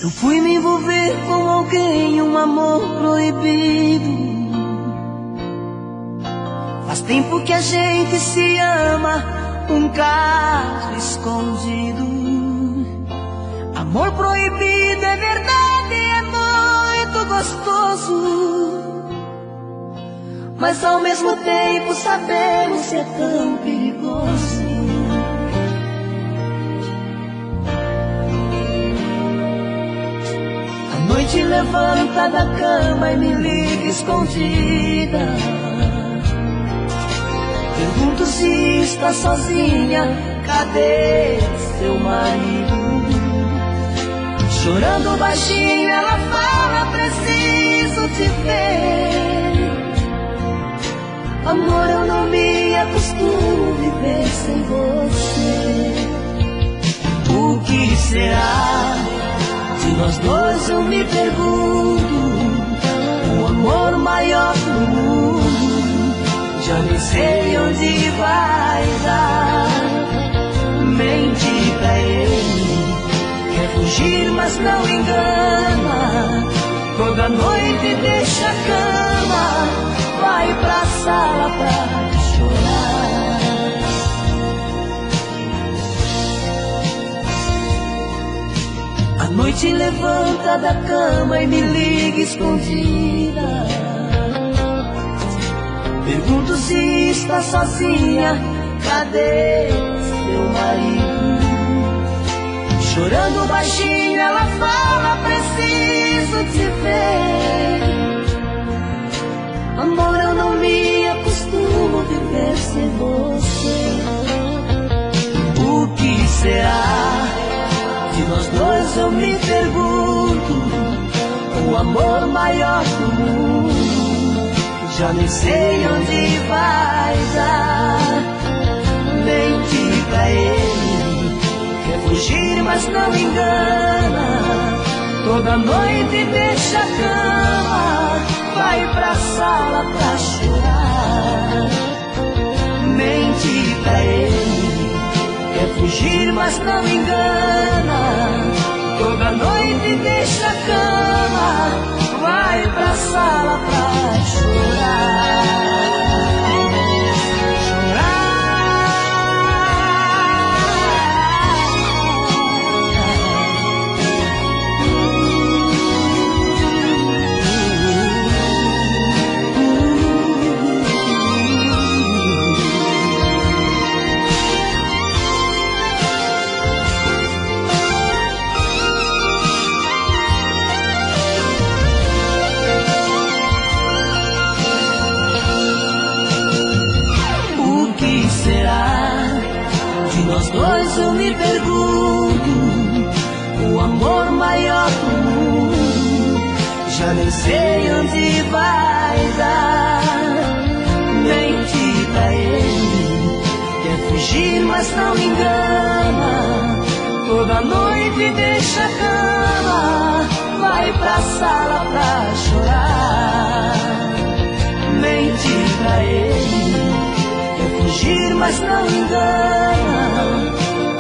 Eu fui me envolver com alguém, um amor proibido. Faz tempo que a gente se ama, um caso escondido. Amor proibido é verdade, é muito gostoso, mas ao mesmo tempo sabemos que é tão perigoso. A noite levanta da cama e me liga escondida. Pergunto se está sozinha, cadê seu marido? Chorando baixinho ela fala, preciso te ver. Amor, eu não me acostumo viver sem você. O que será de nós dois, eu me pergunto. O amor maior do mundo, já nem sei onde vai dar. Menti pra ele, quer fugir mas não engana. Toda noite deixa a cama, vai pra sala pra chorar. A noite levanta da cama e me liga escondida. Pergunto se está sozinha, cadê seu marido? Chorando baixinho ela fala, preciso te ver. Amor, eu não me acostumo viver sem você. O que será de nós dois, eu me pergunto. O amor maior do mundo, já nem sei onde vai dar. Menti pra ele, quer fugir mas não engana. Toda noite deixa a cama, vai pra sala pra chorar. Menti pra ele, quer fugir mas não engana. Toda noite deixa a cama, vai pra sala pra chorar. Nós dois, eu me pergunto. O amor maior do mundo, já nem sei onde vai dar. Menti pra ele, quer fugir mas não engana. Toda noite deixa a cama, vai pra sala pra chorar. Menti pra ele, quer fugir mas não engana.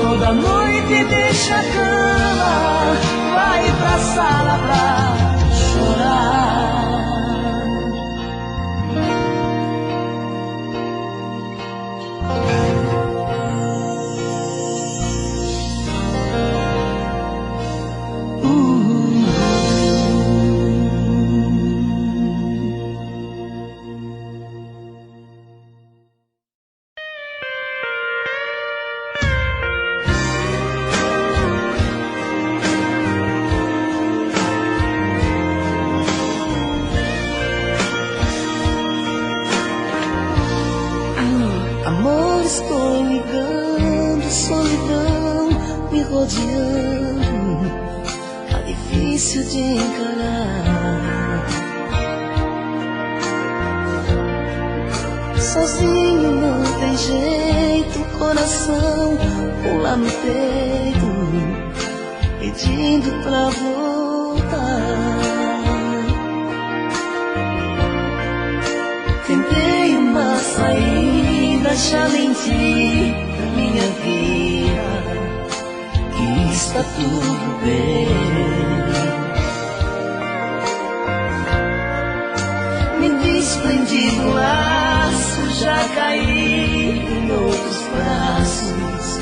Toda noite deixa a cama, vai pra sala pra chorar. Amor, estou ligando, solidão me rodeando, tá difícil de encarar. Sozinho não tem jeito, coração pula no peito, pedindo pra voltar. Tentei uma saída, já menti pra minha vida, que está tudo bem. um laço, já caí em outros braços,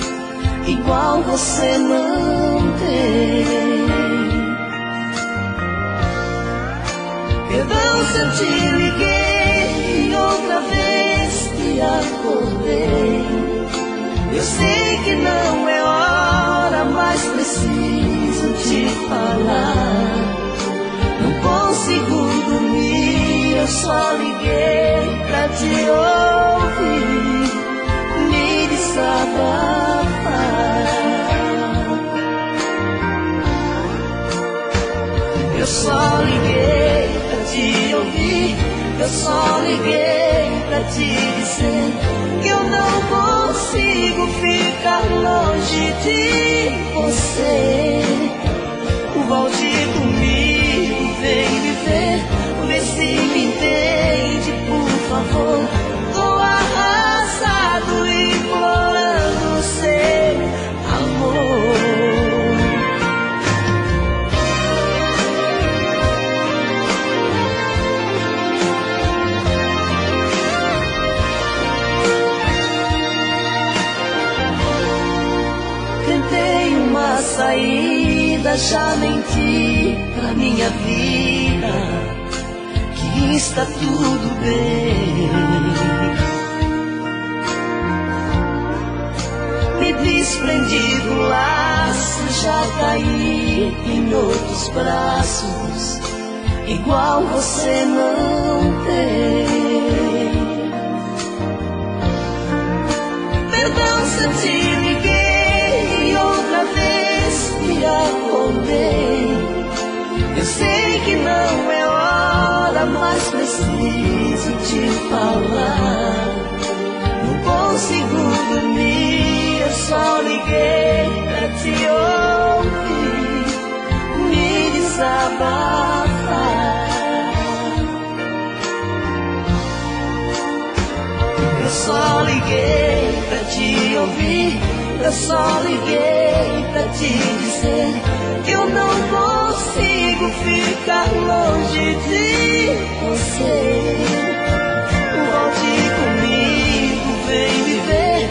igual você não tem. Perdão se eu te liguei e outra vez te acordei. Eu sei que não é hora, mas preciso te falar. Não consigo dormir, eu só liguei pra te ouvir, me desabafar. Eu só liguei pra te ouvir, eu só liguei pra te dizer que eu não consigo ficar longe de você. Volte comigo, vem me ver, vê se me entende, por favor. Tô arrasado, implorando seu amor. Tentei uma saída, já menti pra minha vida que está tudo bem. Me desprendi do laço, já caí em outros braços, igual você não tem. Perdão se eu te liguei e outra vez me acordei. Eu sei que não é hora, mas preciso te falar. Não consigo dormir, eu só liguei pra te ouvir, me desabafar. Eu só liguei pra te ouvir, eu só liguei pra te dizer que eu não consigo ficar longe de você. Volte comigo, vem me ver,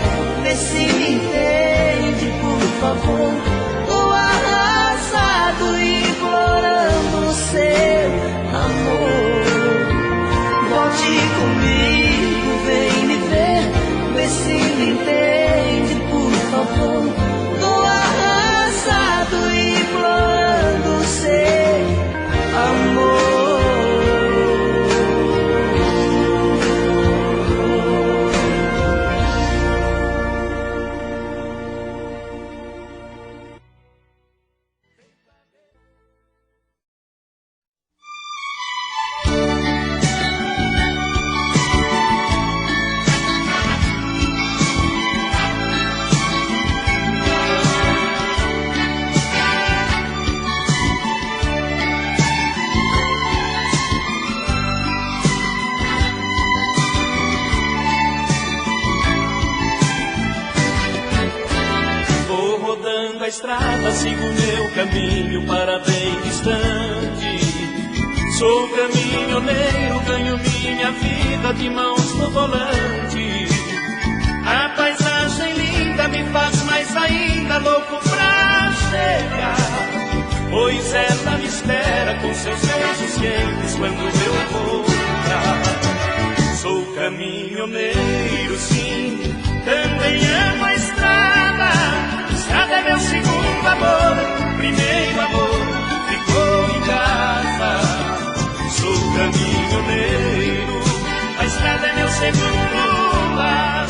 vê se me entende, por favor. Tô arrasado, implorando seu amor. Volte comigo, vem me ver, vê se me entende, por favor. Tô arrasado, implorando seu amor. A estrada, sigo meu caminho para bem distante. Sou caminhoneiro, ganho minha vida de mãos no volante. A paisagem linda me faz mais ainda louco pra chegar, pois ela me espera com seus beijos quentes quando eu voltar. Sou caminhoneiro, sim, também amo a estrada. Estrada é meu segundo amor, primeiro amor ficou em casa. Sou caminhoneiro, a estrada é meu segundo lar.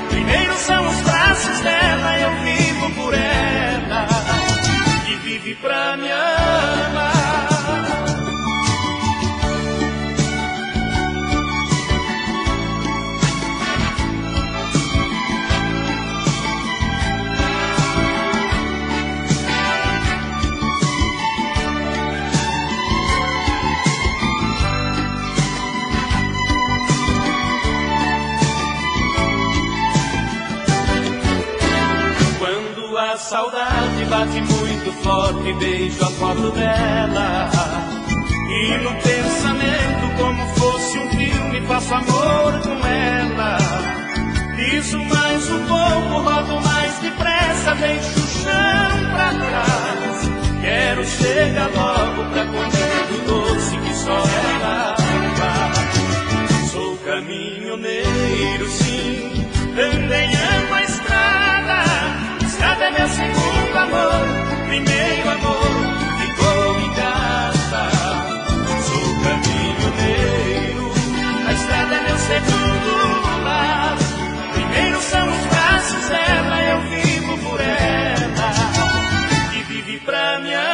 Primeiro são os braços dela, eu vivo por ela, que vive pra me amar. A saudade bate muito forte, beijo a foto dela, e no pensamento, como fosse um filme, faço amor chega logo pra comer do doce que só ela dá. Sou caminhoneiro, sim, também amo a estrada. Estrada é meu segundo amor, primeiro amor ficou em casa. Sou caminhoneiro, a estrada é meu segundo lar. Primeiro são os braços dela, eu vivo por ela, que vive pra me amar.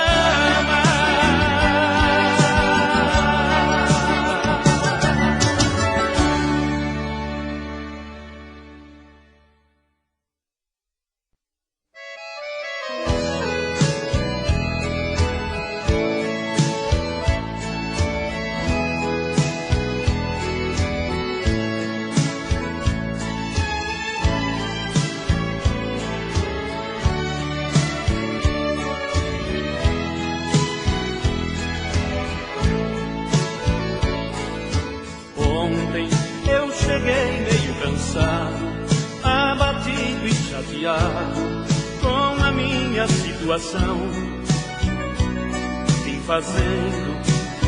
Cheguei meio cansado, abatido e chateado com a minha situação. Vim fazendo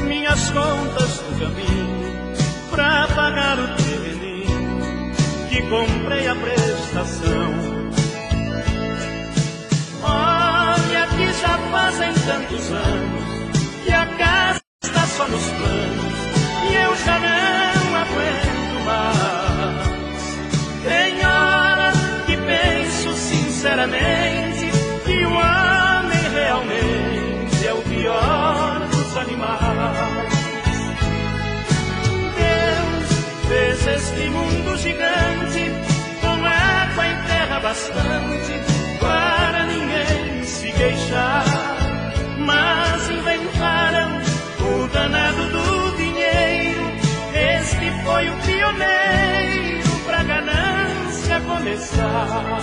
minhas contas no caminho pra pagar o terreninho que comprei a prestação. Olha que já fazem tantos anos que a casa está só nos planos e eu já não aguento. Tem hora que penso sinceramente que o homem realmente é o pior dos animais. Deus fez este mundo gigante com água e terra bastante para ninguém se queixar, mas inventaram o danado do dinheiro. Este foi o pioneiro pra ganância começar.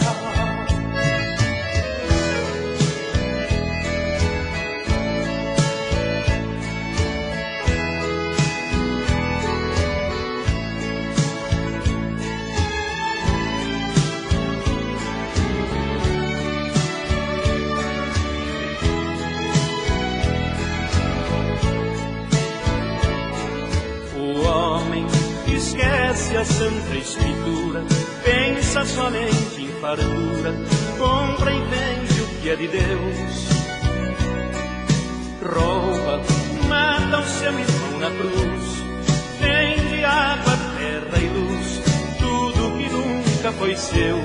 Esquece a Santa Escritura, pensa somente em fartura, compra e vende o que é de Deus. Rouba, mata o seu irmão na cruz, vende água, terra e luz, tudo que nunca foi seu.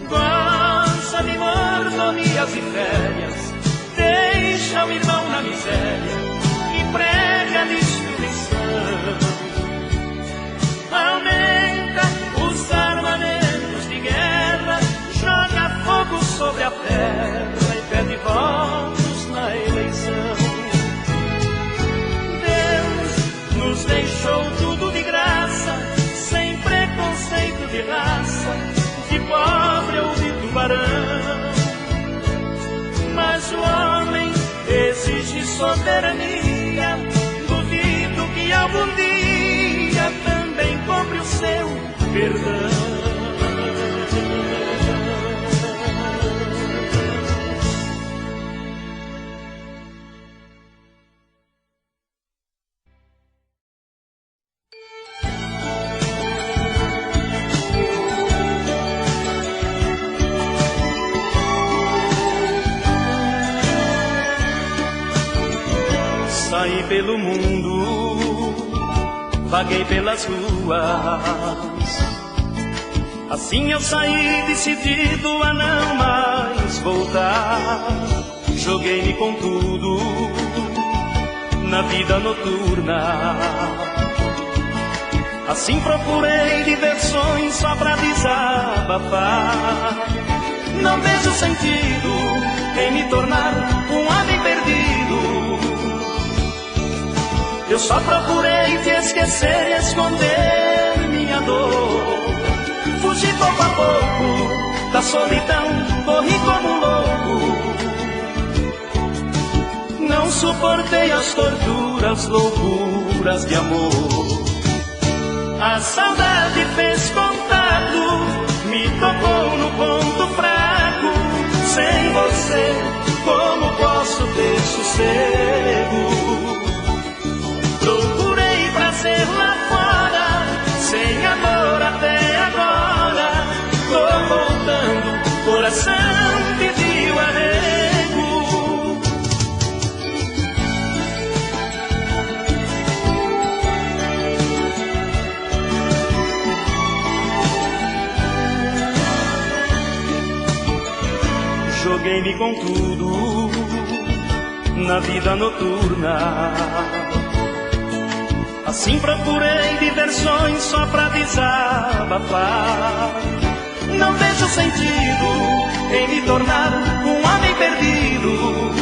Gosta de mordomias e férias, deixa o irmão na miséria e prega a destruição. Aumenta os armamentos de guerra, joga fogo sobre a terra e pede votos na eleição. Deus nos deixou tudo de graça, sem preconceito de raça, de pobre ou de tubarão. Mas o homem exige soberania, duvido que algum dia também compre o seu perdão. Saí pelo mundo, vaguei pelas ruas. Assim eu saí decidido a não mais voltar. Joguei-me com tudo na vida noturna. Assim procurei diversões só pra desabafar. Não vejo sentido em me tornar um homem perdido. Eu só procurei te esquecer e esconder minha dor. Fugi pouco a pouco da solidão, corri como um louco. Não suportei as torturas, loucuras de amor. A saudade fez contato, me tocou no ponto fraco. Sem você, como posso joguei-me com tudo na vida noturna. Assim procurei diversões só pra desabafar. Não vejo sentido em me tornar um homem perdido.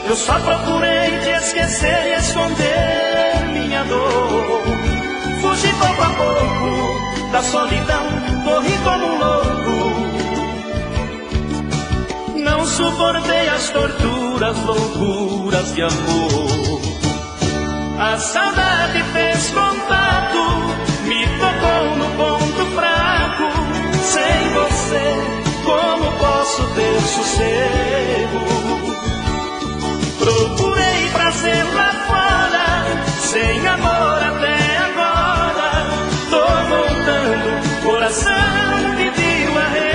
Eu só procurei te esquecer e esconder minha dor. Fugi pouco a pouco da solidão, corri como um louco. Não suportei as torturas, loucuras de amor. A saudade fez contato, me tocou no ponto fraco. Sem você, como posso ter sossego? Procurei prazer lá fora, sem amor até agora. Tô voltando, coração pediu arrego.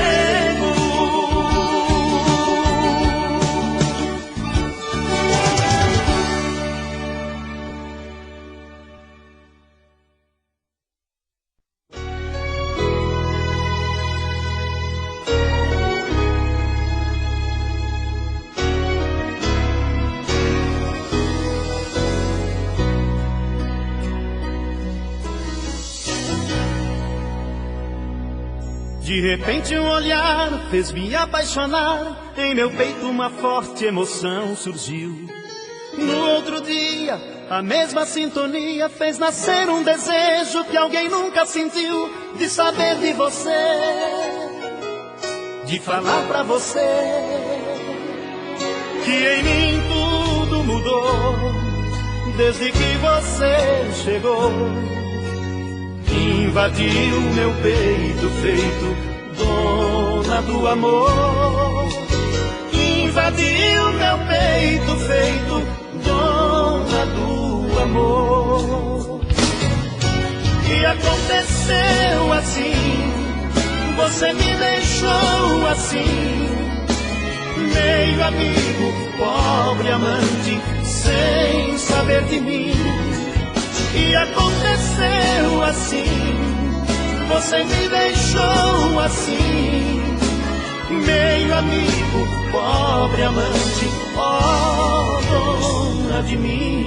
De repente um olhar fez me apaixonar. Em meu peito uma forte emoção surgiu. No outro dia, a mesma sintonia fez nascer um desejo que alguém nunca sentiu. De saber de você, de falar pra você que em mim tudo mudou desde que você chegou. Invadiu meu peito feito dona do amor. Invadiu meu peito feito dona do amor. E aconteceu assim, você me deixou assim, meio amigo, pobre amante, sem saber de mim. E aconteceu assim, você me deixou assim, meio amigo, pobre amante, ó dona de mim.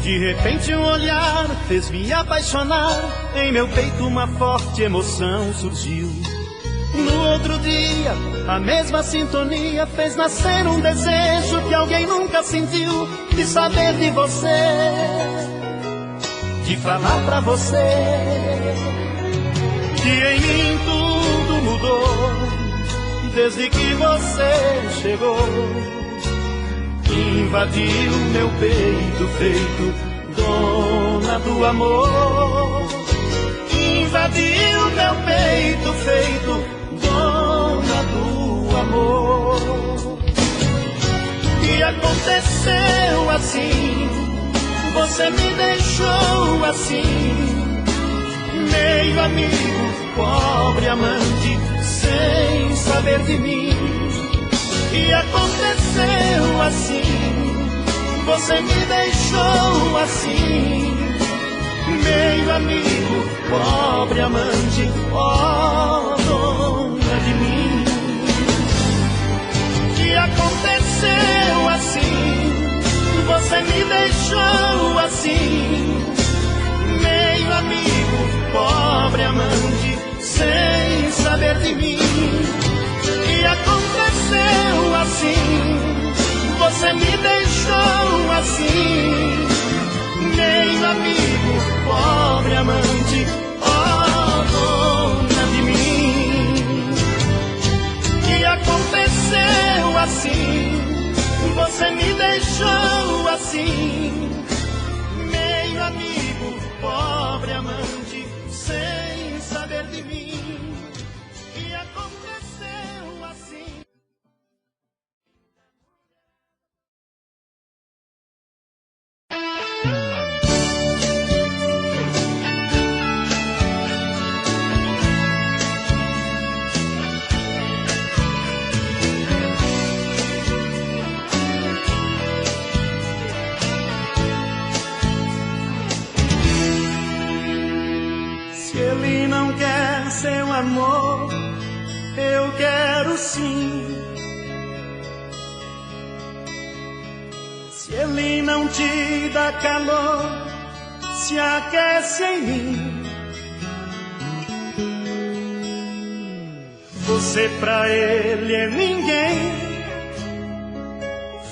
De repente um olhar fez me apaixonar. Em meu peito uma forte emoção surgiu. No outro dia, a mesma sintonia fez nascer um desejo que alguém nunca sentiu. De saber de você, de falar pra você que em mim tudo mudou desde que você chegou. Invadiu meu peito feito dona do amor. Invadiu meu peito feito dona do amor. E aconteceu assim, você me deixou assim, meio amigo, pobre amante, sem saber de mim. E aconteceu assim, você me deixou assim, meio amigo, pobre amante, ó dona de mim. Que aconteceu assim, você me deixou assim, meio amigo, pobre amante, sem saber de mim. E aconteceu assim, você me deixou assim, meio amigo, pobre amante, ó dona de mim. Que aconteceu assim, você me deixou assim, meio amigo, pobre amante, sem saber de mim. Que aconteceu assim. Se ele amor, eu quero sim. Se ele não te dá calor, se aquece em mim, você pra ele é ninguém,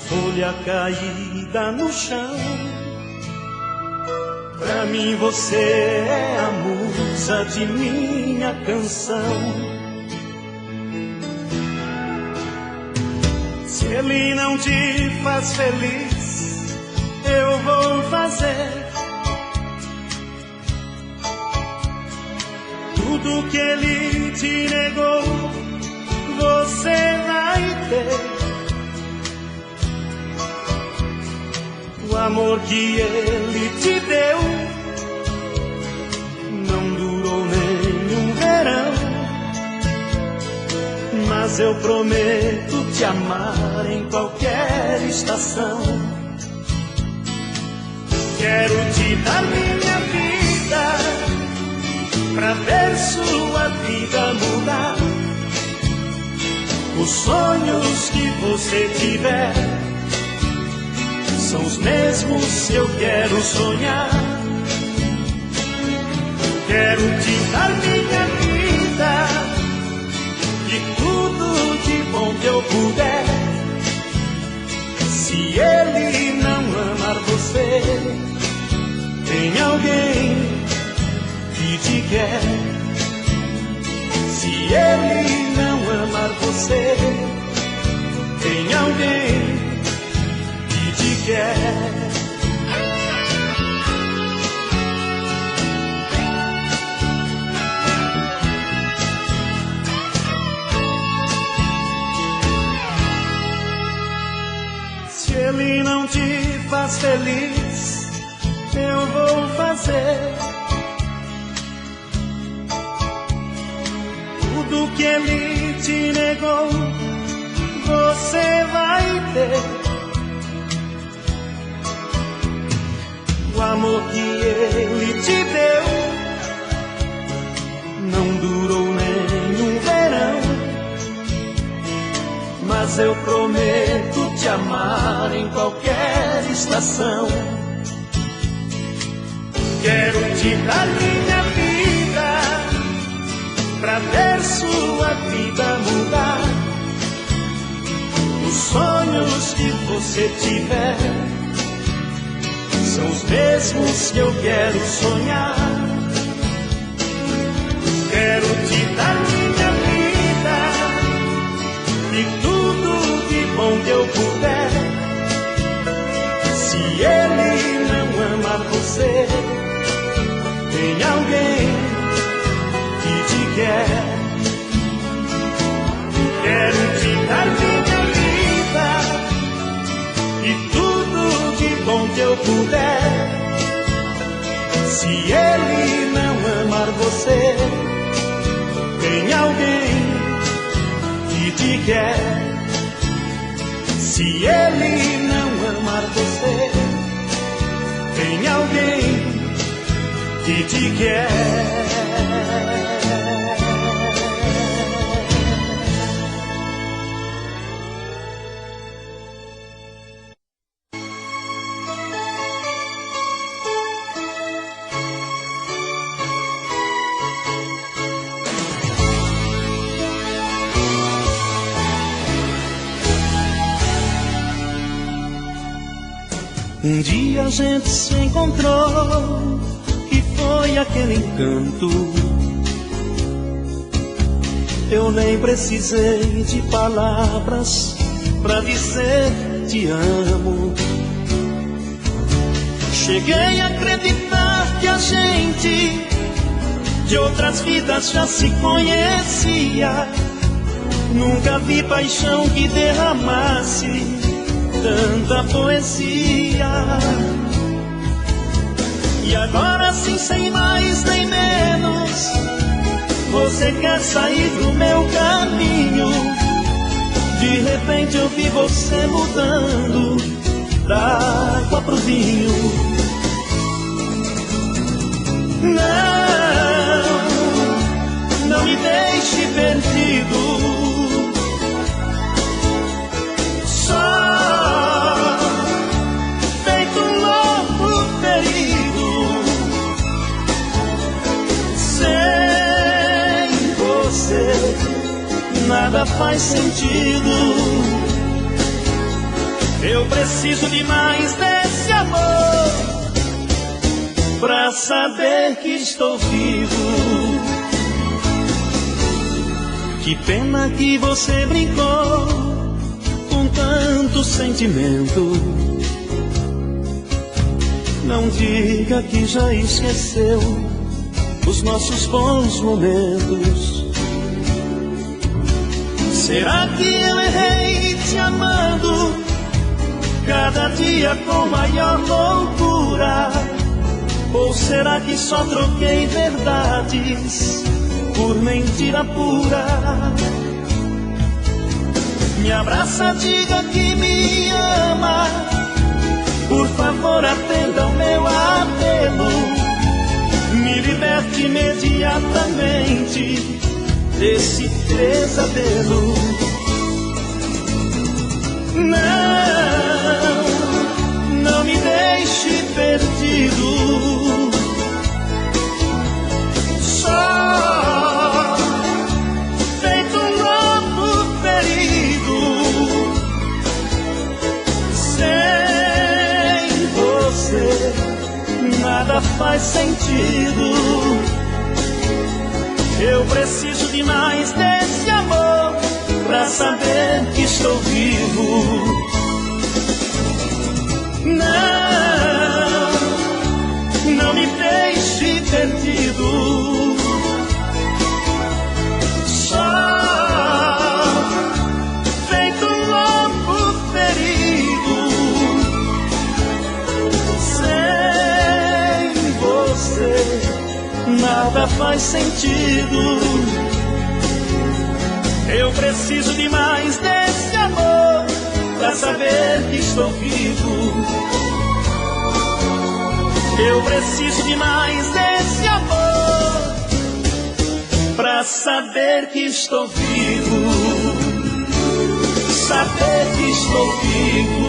folha caída no chão. Pra mim você é a musa de minha canção. Se ele não te faz feliz, eu vou fazer tudo que ele te negou, você vai ter. O amor que ele te deu não durou nem um verão, mas eu prometo te amar em qualquer estação. Quero te dar minha vida pra ver sua vida mudar. Os sonhos que você tiver são os mesmos que eu quero sonhar. Quero te dar minha vida e tudo de bom que eu puder. Se ele não amar você, tem alguém que te quer. Se ele não amar você, tem alguém que te quer. Se ele não te faz feliz, eu vou fazer tudo que ele te negou, você vai ter. O amor que ele te deu não durou nem um verão, mas eu prometo te amar em qualquer estação. Quero te dar minha vida pra ver sua vida mudar. Os sonhos que você tiver são os mesmos que eu quero sonhar. Quero te dar minha vida e tudo de bom que eu puder. Se ele não amar você, tem alguém que te quer. Quero te dar minha vida e tudo de bom que eu puder. Se ele não amar você, tem alguém que te quer. Se ele não amar você, tem alguém que te quer. Um dia a gente se encontrou e foi aquele encanto. Eu nem precisei de palavras pra dizer te amo. Cheguei a acreditar que a gente de outras vidas já se conhecia. Nunca vi paixão que derramasse tanta poesia. E agora sim, sem mais nem menos, você quer sair do meu caminho. De repente eu vi você mudando da água pro vinho. Não me deixe nada faz sentido. Eu preciso de mais desse amor pra saber que estou vivo. Que pena que você brincou com tanto sentimento. Não diga que já esqueceu os nossos bons momentos. Será que eu errei te amando cada dia com maior loucura? Ou será que só troquei verdades por mentira pura? Me abraça, diga que me ama, por favor atenda o meu apelo. Me liberte imediatamente desse pesadelo. Não me deixe perdido, só feito um louco ferido. Sem você nada faz sentido. Eu preciso de mais desse amor pra saber que estou vivo. Não me deixe perdido, só feito um louco ferido. Sem você nada faz sentido. Eu preciso de mais desse amor pra saber que estou vivo. Eu preciso de mais desse amor pra saber que estou vivo. Saber que estou vivo.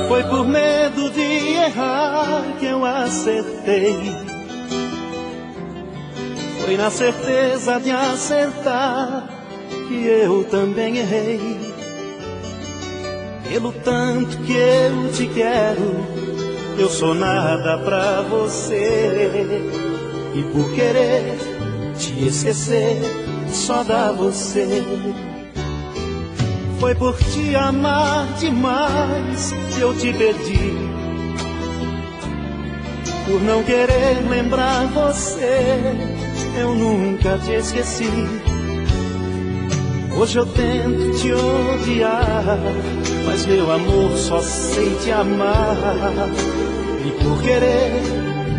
Foi por medo de errar que eu acertei. Foi na certeza de acertar que eu também errei. Pelo tanto que eu te quero, eu sou nada pra você. E por querer te esquecer, só dá você. Foi por te amar demais que eu te perdi. Por não querer lembrar você, eu nunca te esqueci. Hoje eu tento te odiar, mas meu amor só sei te amar. E por querer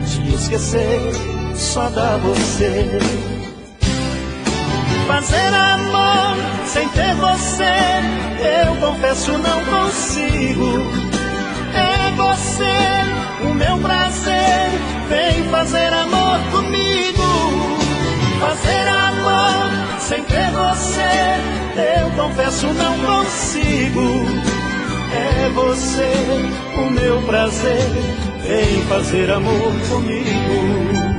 te esquecer, só dá você. Fazer amor sem ter você, eu confesso não consigo. É você o meu prazer, vem fazer amor comigo. Fazer amor sem ter você, eu confesso não consigo. É você o meu prazer, vem fazer amor comigo.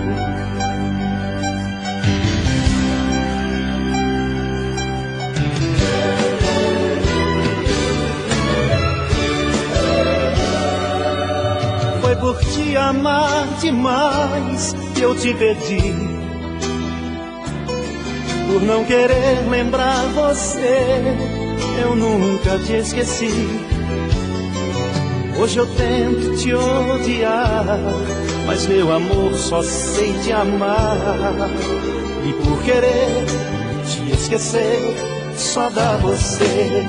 Por te amar demais que eu te perdi. Por não querer lembrar você, eu nunca te esqueci. Hoje eu tento te odiar, mas meu amor só sei te amar. E por querer te esquecer, só dá você.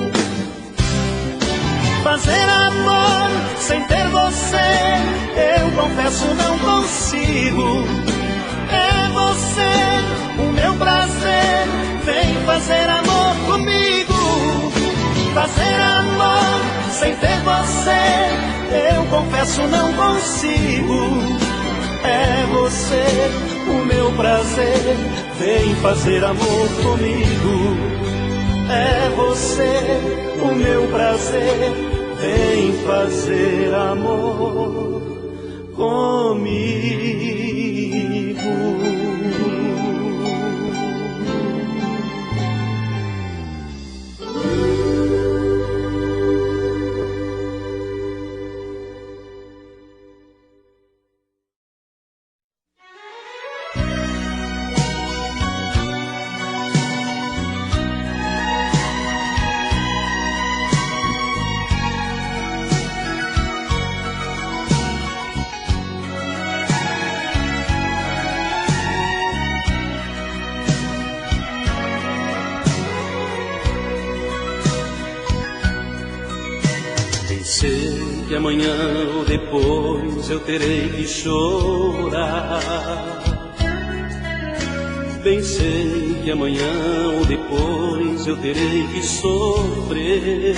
Fazer amor sem ter você, eu confesso não consigo. É você o meu prazer, vem fazer amor comigo. Fazer amor sem ter você, eu confesso não consigo. É você o meu prazer, vem fazer amor comigo. É você o meu prazer, vem fazer amor comigo. Sei que amanhã ou depois eu terei que chorar. Bem sei que amanhã ou depois eu terei que sofrer.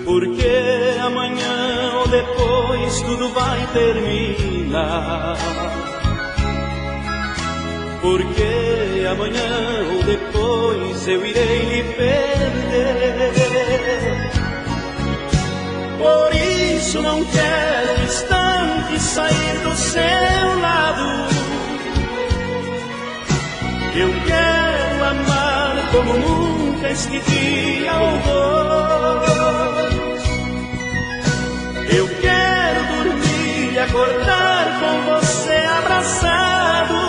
Porque amanhã ou depois tudo vai terminar. Porque amanhã ou depois eu irei lhe perder. Por isso não quero um instante sair do seu lado. Eu quero amar como nunca este dia ou dois. Eu quero dormir e acordar com você abraçado,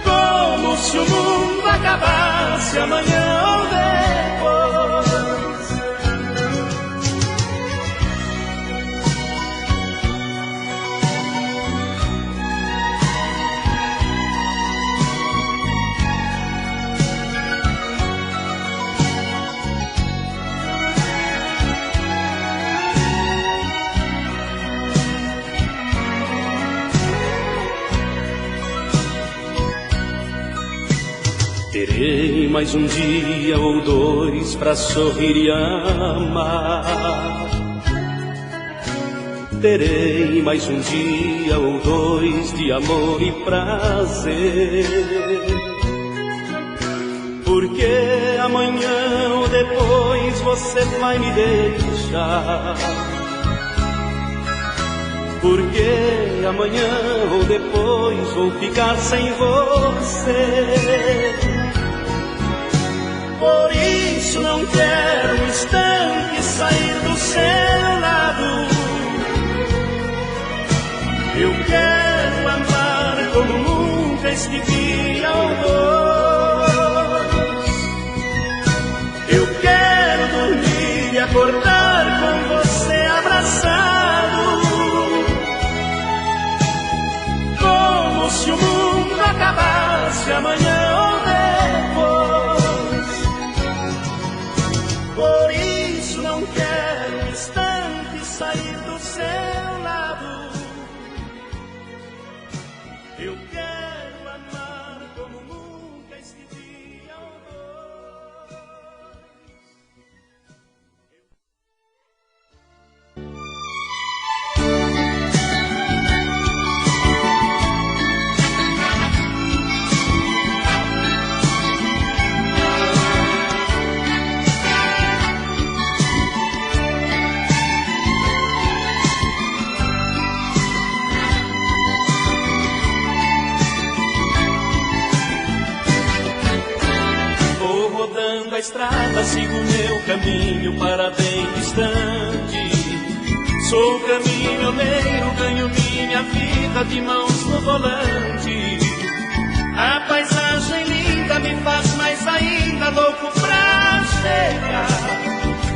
como se o mundo acabasse amanhã ou depois. Terei mais um dia ou dois pra sorrir e amar. Terei mais um dia ou dois de amor e prazer. Porque amanhã ou depois você vai me deixar. Porque amanhã ou depois vou ficar sem você. Por isso não quero um instante sair do seu lado. Eu quero amar como nunca este dia ou dois. Eu quero dormir e acordar com você abraçado, como se o mundo acabasse amanhã ou depois. Por isso não quero um instante sair do seu lado. Eu quero amar como nunca este dia ou a estrada, sigo meu caminho para bem distante. Sou caminhoneiro, ganho minha vida de mãos no volante. A paisagem linda me faz mais ainda louco pra chegar,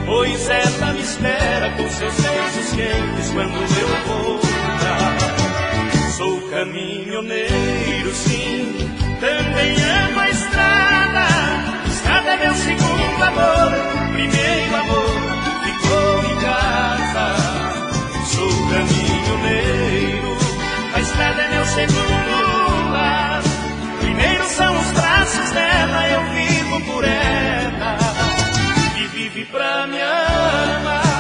pois ela me espera com seus beijos quentes quando eu voltar. Sou caminhoneiro, sim, também amo a estrada. Estrada é meu segundo amor, primeiro amor ficou em casa. Sou caminhoneiro, a estrada é meu segundo lar. Primeiro são os braços dela, eu vivo por ela, e vive pra me amar.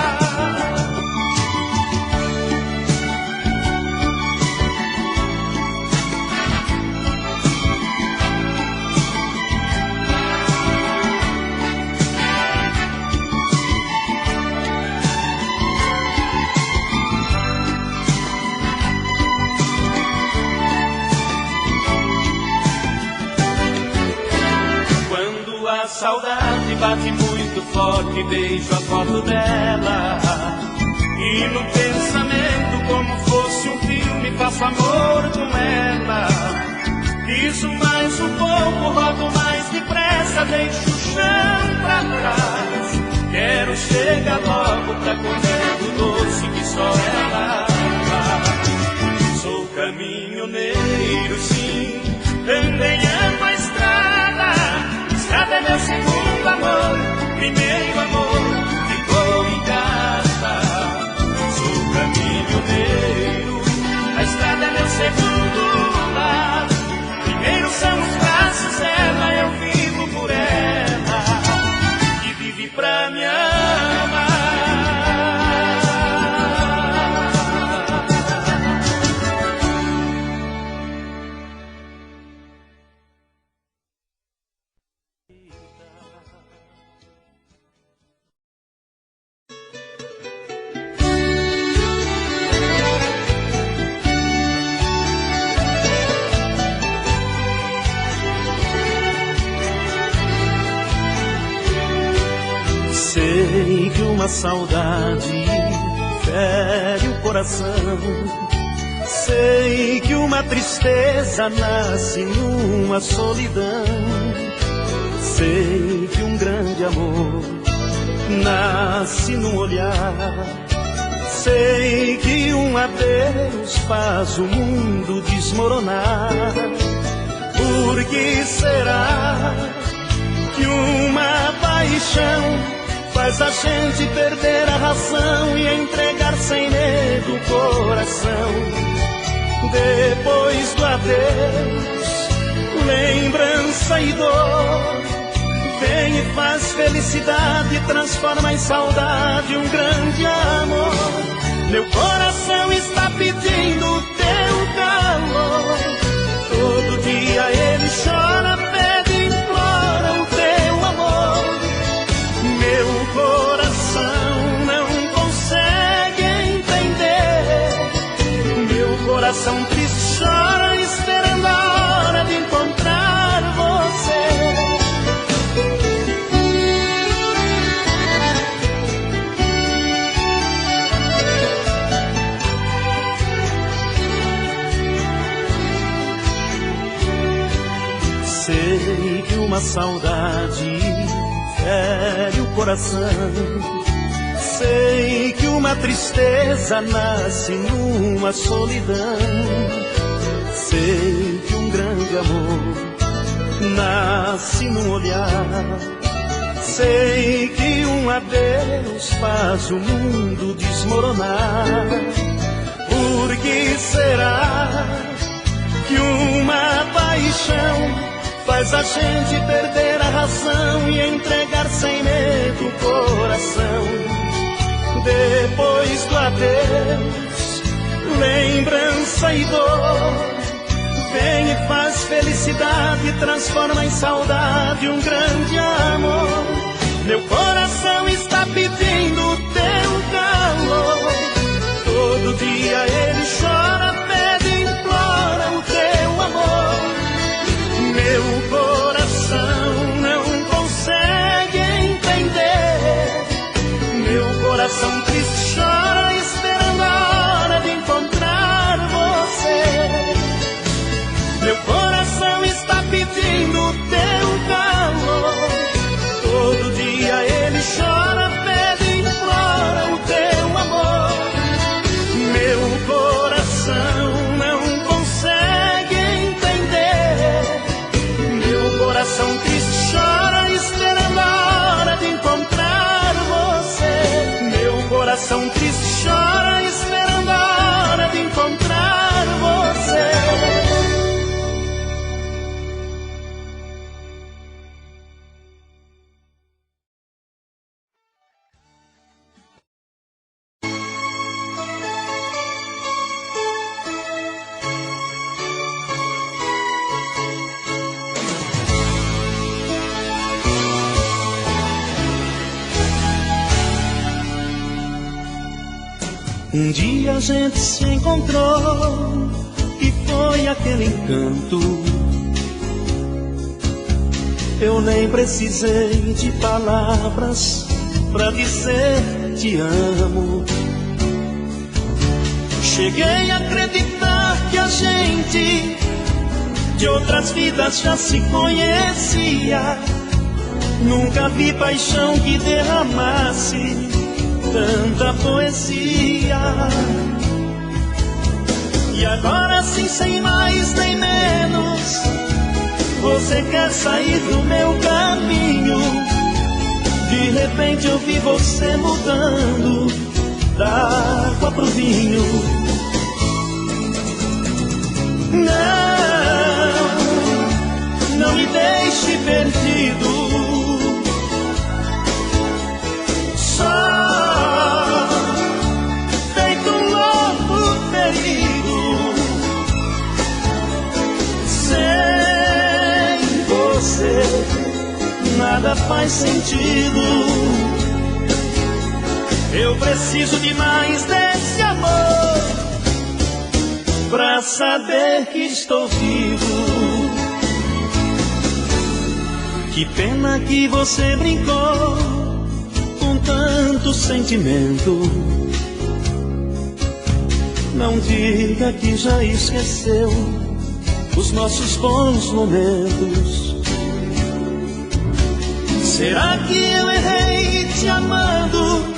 saudade bate muito forte, vejo a foto dela. E no pensamento, como fosse um filme, faço amor com ela. Piso mais um pouco, rodo mais depressa, deixo o chão pra trás. Quero chegar logo pra comer do doce que só ela faz. Sou caminhoneiro, sim, também amo a estrada. Estrada é meu segundo amor, primeiro amor ficou em casa. Sou caminhoneiro, a estrada é meu segundo lar. Primeiro são os braços dela, eu vivo por ela, que vive pra me amar. Sei que uma saudade fere o coração. Sei que uma tristeza nasce numa solidão. Sei que um grande amor nasce num olhar. Sei que um adeus faz o mundo desmoronar. Por que será que uma paixão faz a gente perder a razão e entregar sem medo o coração? Depois do adeus, lembrança e dor, vem e faz felicidade, transforma em saudade um grande amor. Meu coração está pedindo o teu calor. Todo dia ele chora, pede, implora o teu amor. Meu coração não consegue entender. Meu coração triste chora, esperando a hora de encontrar você. Sei que uma saudade fere o coração. Sei que uma tristeza nasce numa solidão. Sei que um grande amor nasce num olhar. Sei que um adeus faz o mundo desmoronar. Por que será que uma paixão faz a gente perder a razão e entregar sem medo o coração? Depois do adeus, lembrança e dor, vem e faz felicidade, transforma em saudade um grande amor. Meu coração está pedindo o teu calor. Todo dia ele chora, pede, implora o teu amor. Meu coração não consegue entender. Meu coração triste chora, esperando a hora de encontrar você. Meu coração está pedindo o teu calor. Todo dia ele chora, pede, implora o teu amor. Meu coração não consegue entender. Meu coração triste chora, esperando a hora de encontrar você. Meu coração triste chora, esperando a hora de encontrar você. Um dia a gente se encontrou e foi aquele encanto. Eu nem precisei de palavras pra dizer te amo. Cheguei a acreditar que a gente de outras vidas já se conhecia. Nunca vi paixão que derramasse tanta poesia. E agora sim, sem mais nem menos, você quer sair do meu caminho. De repente eu vi você mudando da água pro vinho. Não me deixe perdido, só feito um lobo ferido. Sem você nada faz sentido. Eu preciso de mais desse amor pra saber que estou vivo. Que pena que você brincou com tanto sentimento. Não diga que já esqueceu os nossos bons momentos. Será que eu errei te amando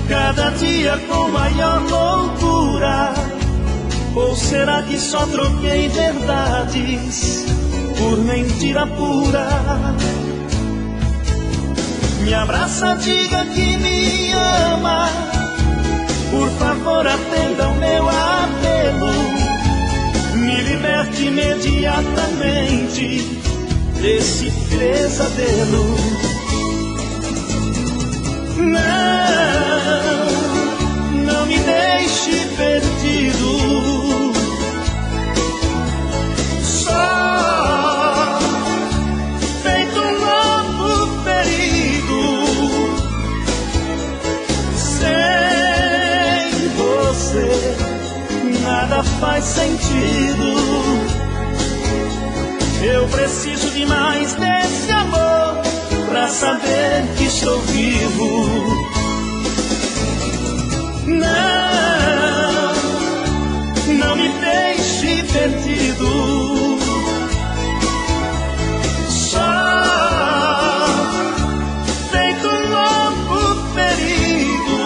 cada dia com maior loucura? Ou será que só troquei verdades por mentira pura? Me abraça, diga que me ama, por favor atenda o meu apelo. Me liberte imediatamente desse pesadelo. Não me deixe perdido, só feito um lobo ferido. Sem você nada faz sentido. Eu preciso de mais desse amor pra saber que estou vivo. Não me deixe perdido, só feito um lobo ferido.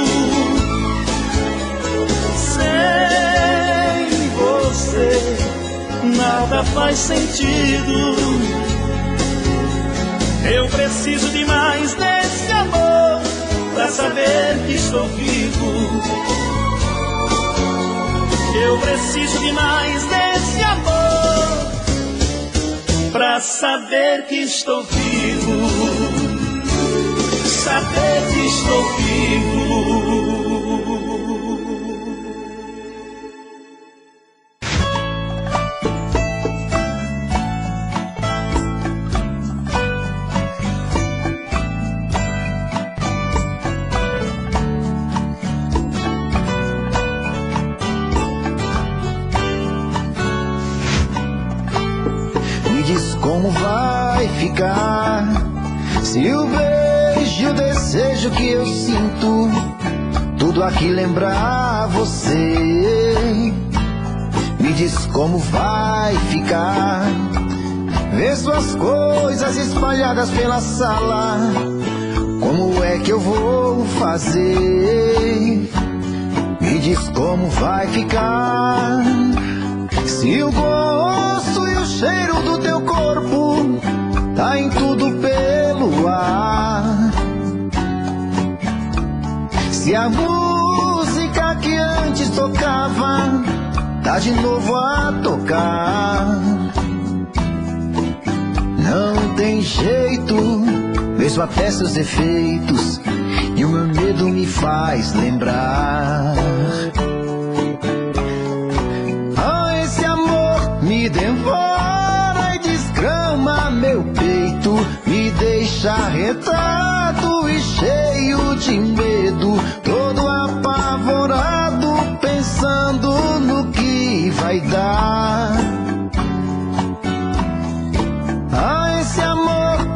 Sem você nada faz sentido. Eu preciso de mais desse amor pra saber que estou vivo. Eu preciso de mais desse amor pra saber que estou vivo. Saber que estou vivo. Como vai ficar se o beijo e o desejo que eu sinto tudo aqui lembrar você? Me diz como vai ficar ver suas coisas espalhadas pela sala. Como é que eu vou fazer? Me diz como vai ficar se o gosto e o cheiro do teu corpo tá em tudo pelo ar. Se a música que antes tocava tá de novo a tocar. Não tem jeito, vejo até seus efeitos e o meu medo me faz lembrar. Esse amor me devora e desgrama meu peito, me deixa arretado e cheio de medo, todo apavorado, pensando no que vai dar. Esse amor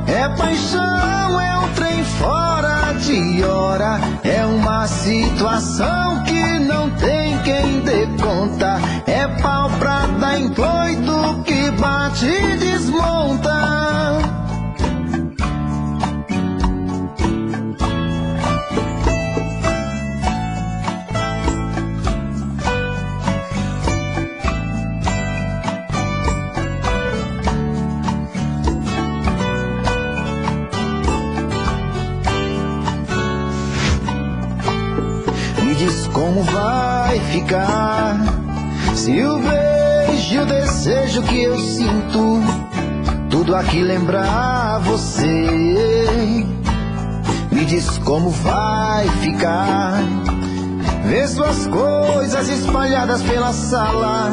vai ficar? Se o beijo e o desejo que eu sinto, tudo aqui lembrar você, me diz como vai ficar? Vê suas coisas espalhadas pela sala,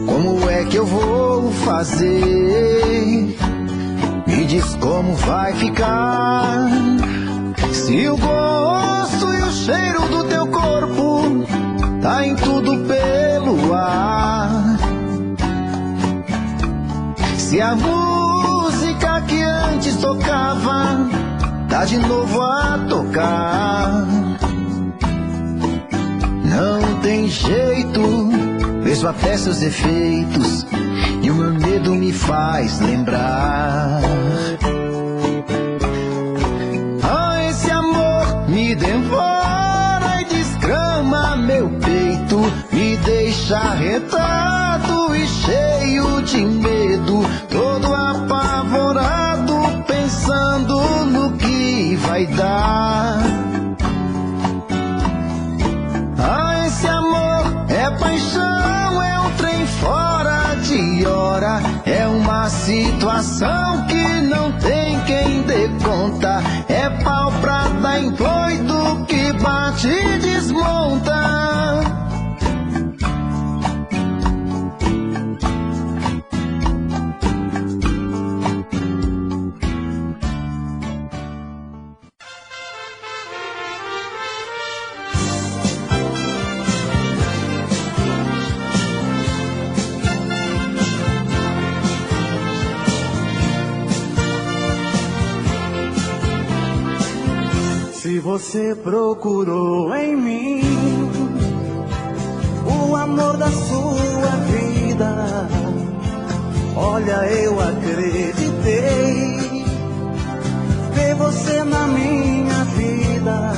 como é que eu vou fazer? Me diz como vai ficar? Se o gosto e o cheiro do teu corpo tá em tudo pelo ar, se a música que antes tocava tá de novo a tocar, não tem jeito, mesmo até seus defeitos, e o meu medo me faz lembrar. Ah, esse amor me devora e desgrama meu peito, me deixa arretado e cheio de medo, todo apavorado, pensando no que vai dar. Ah, esse amor é paixão, é um trem fora de hora, é uma situação que não tem quem dê conta, é pau pra dar em doido que bate e desmonta. Se você procurou em mim o amor da sua vida, olha, eu acreditei, ver você na minha vida.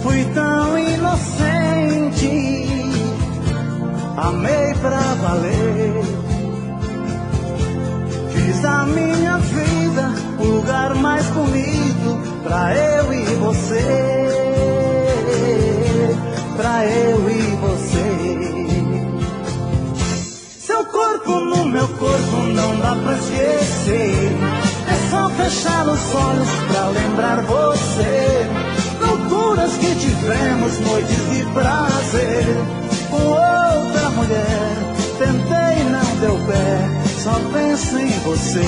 Fui tão inocente, amei pra valer, fiz da minha vida o lugar mais bonito pra eu e você, pra eu e você. Seu corpo no meu corpo não dá pra esquecer, é só fechar os olhos pra lembrar você. Loucuras que tivemos, noites de prazer, com outra mulher, tentei, não deu pé, só penso em você.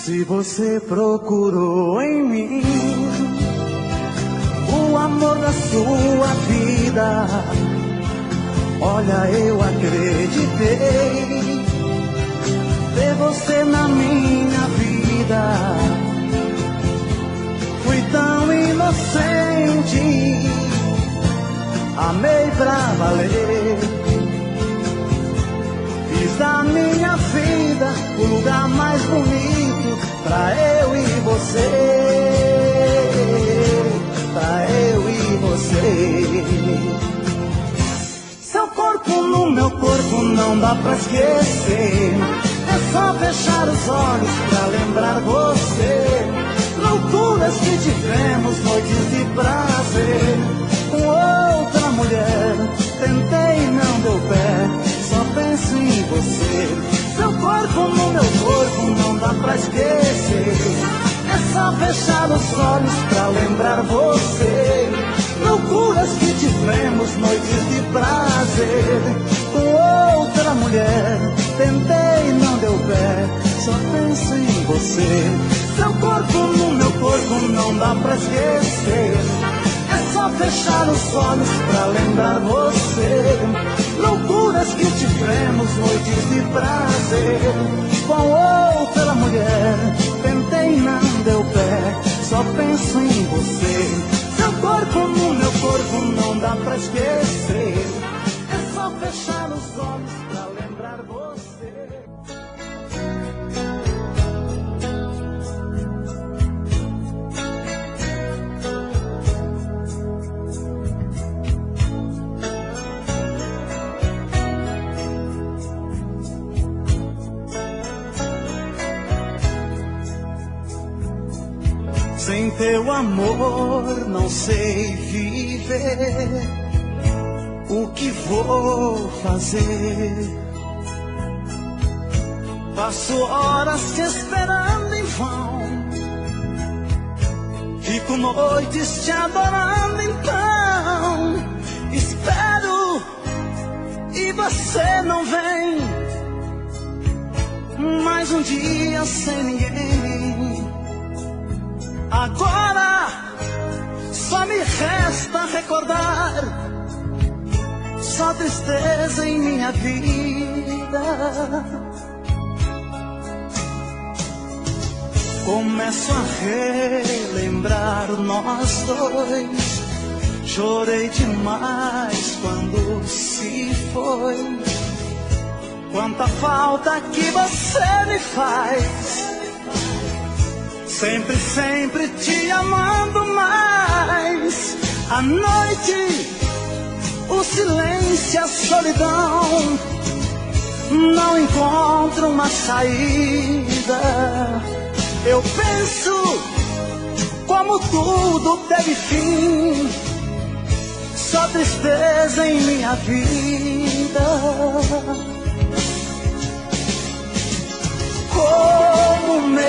Se você procurou em mim o amor da sua vida, olha, eu acreditei, ver você na minha vida. Fui tão inocente, amei pra valer, fiz da minha vida o lugar mais bonito pra eu e você, pra eu e você. Seu corpo no meu corpo não dá pra esquecer, é só fechar os olhos pra lembrar você. Loucuras que tivemos, noites de prazer, com outra mulher, tentei, não deu pé, só penso em você. Seu corpo no meu corpo não dá pra esquecer, é só fechar os olhos pra lembrar você. Loucuras que tivemos, noites de prazer, com outra mulher, tentei, não deu pé, só penso em você. Seu corpo no meu corpo não dá pra esquecer, é só fechar os olhos pra lembrar você. Loucuras que tivemos, noites de prazer, com outra mulher, tentei, não deu pé, só penso em você. Seu corpo no meu corpo não dá pra esquecer, é só fechar os olhos pra lembrar você. teu amor não sei viver. O que vou fazer? Passo horas te esperando em vão, fico noites te adorando, então espero e você não vem. Mais um dia sem ninguém. Agora só me resta recordar, só tristeza em minha vida. Começo a relembrar nós dois. Chorei demais quando se foi. Quanta falta que você me faz. Sempre, sempre te amando mais. À noite, o silêncio, a solidão. Não encontro uma saída. Eu penso como tudo teve fim. Só tristeza em minha vida. Como me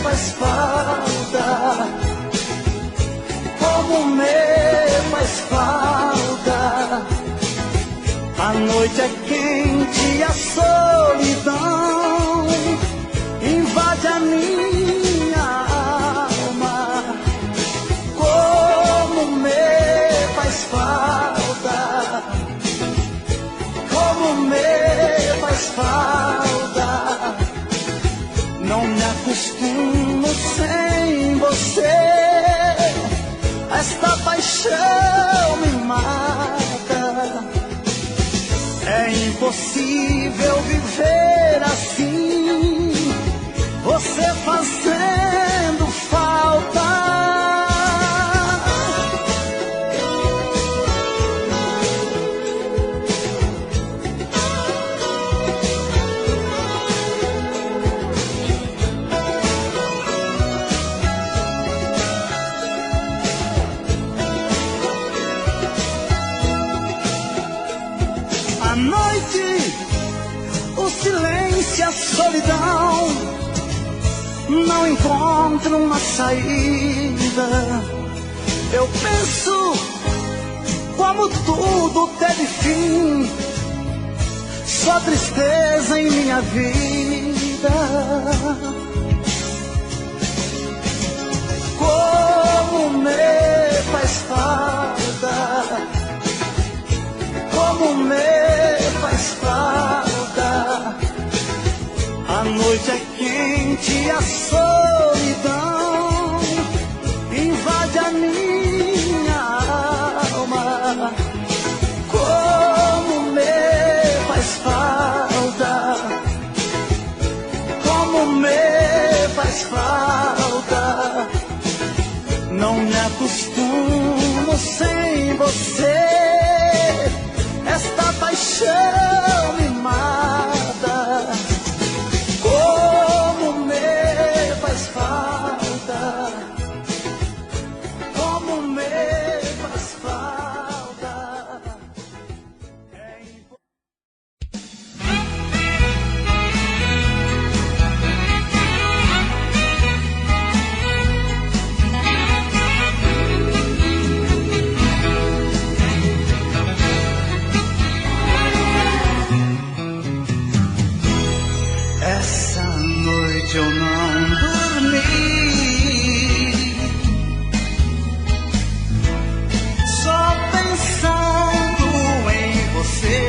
faz falta, como me faz falta. A noite é quente e a solidão invade a minha alma. Como me faz falta, como me faz falta. Não me acostumo sem você. Esta paixão me mata. É impossível viver assim, você fazendo falta. À noite, o silêncio, a solidão. Não encontro uma saída. Eu penso como tudo teve fim. Só tristeza em minha vida. Como me faz falta, como me faz falta. A noite é quente e a solidão invade a minha alma. Como me faz falta, como me faz falta. Não me acostumo sem você. Esta paixão me mata. Como me faz falta, como me faz falta. Essa noite eu não dormi, só pensando em você.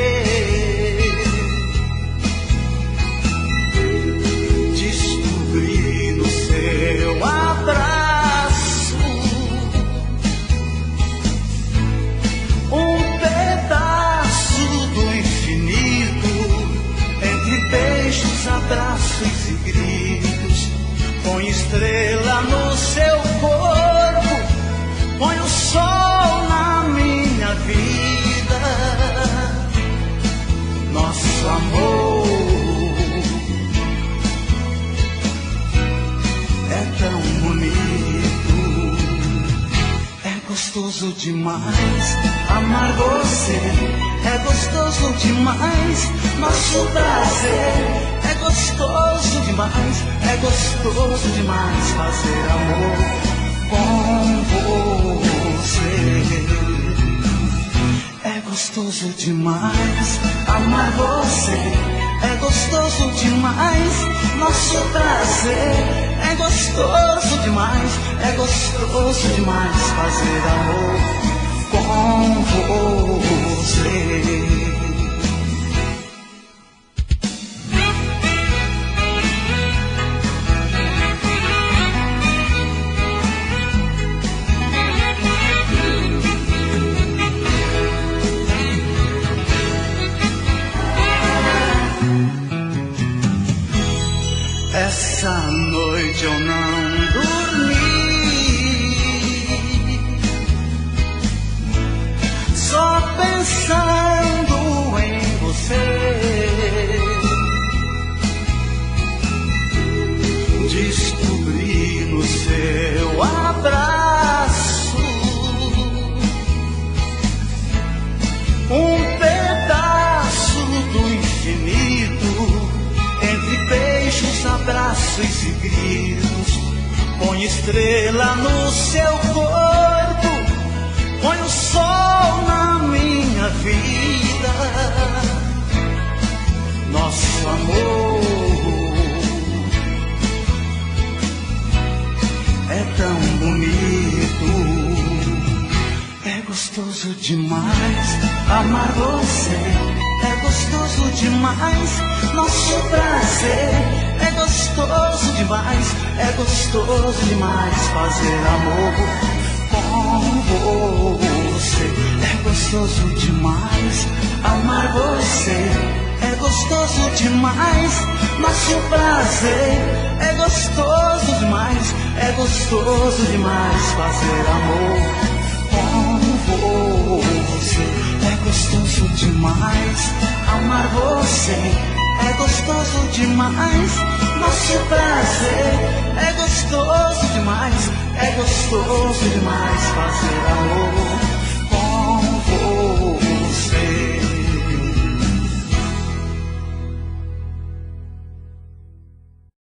Descobri no seu abraço um pedaço do infinito, entre beijos, abraços e gritos. Põe estrela no seu corpo, põe o sol na minha vida. Nosso amor é tão bonito. demais amar você, é gostoso demais nosso prazer, é gostoso demais, é gostoso demais fazer amor com você. É gostoso demais amar você, é gostoso demais nosso prazer, é gostoso demais, é gostoso demais fazer amor com você. Essa noite eu não dormi, só pensando em você. Descobri no seu abraço um pedaço do infinito, entre beijos, abraços e gritos. Põe estrela no seu corpo, põe o sol na minha vida. Nosso amor é tão bonito. É gostoso demais amar você, é gostoso demais nosso prazer, é gostoso demais, é gostoso demais fazer amor com você. É gostoso demais amar você, é gostoso demais nosso prazer, é gostoso demais, é gostoso demais fazer amor com você. É gostoso demais amar você, é gostoso demais nosso prazer, é gostoso demais, é gostoso demais fazer amor